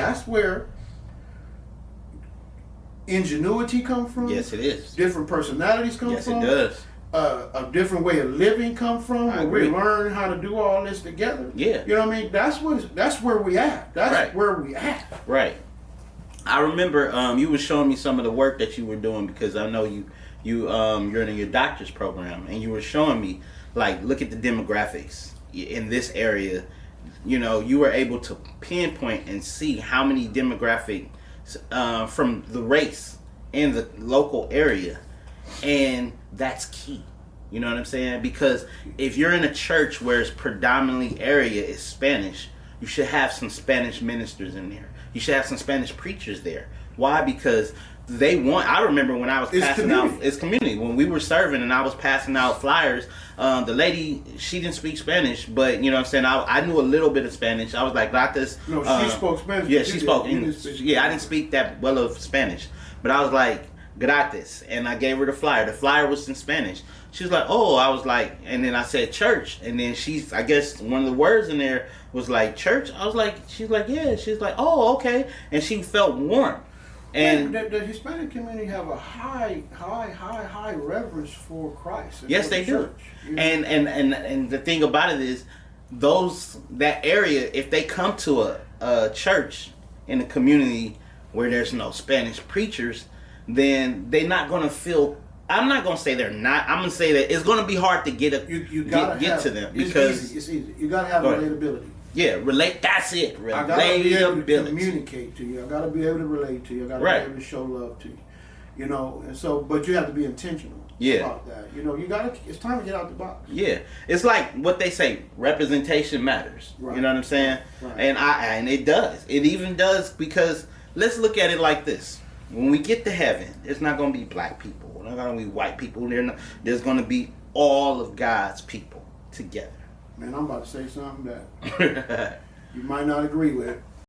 that's where ingenuity come from. Yes, it is. Different personalities come from. Yes, it does. A different way of living come from. I where agree. we learn how to do all this together. Yeah. You know what I mean? That's where we at. That's Right. where we at. Right. I remember you were showing me some of the work that you were doing, because I know you're in your doctor's program, and you were showing me, like, look at the demographics in this area. You know, you were able to pinpoint and see how many demographics from the race in the local area, and that's key. You know what I'm saying? Because if you're in a church where it's predominantly area is Spanish, you should have some Spanish ministers in there. You should have some Spanish preachers there. Why? Because I remember when I was passing out, it's community. When we were serving and I was passing out flyers, the lady, she didn't speak Spanish, but you know what I'm saying, I knew a little bit of Spanish. I was like, got this. No, she spoke Spanish. Yeah, she spoke English. Yeah, I didn't speak that well of Spanish, but I was like, gratis, and I gave her the flyer. The flyer was in Spanish. She was like, oh, I was like, and then I said church, and then I guess one of the words in there was like church. I was like, she's like, yeah. She's like, oh, okay, and she felt warm. And the Hispanic community have a high reverence for Christ. Yes, they do. You know? And the thing about it is, that area, if they come to a church in a community where there's no Spanish preachers, then they're not going to feel. I'm not going to say they're not. I'm going to say that it's going to be hard to get to them, because it's easy. You got to have relatability. Yeah, that's it. Relatability. I got to be able to communicate to you. I got to be able to relate to you. I got to be able to show love to you. You know, and so, but you have to be intentional about that. You know, it's time to get out the box. Yeah, it's like what they say, representation matters. Right. You know what I'm saying? Right. And it does. It even does, because let's look at it like this. When we get to heaven, it's not going to be black people. It's not going to be white people. There's going to be all of God's people together. Man, I'm about to say something that you might not agree with.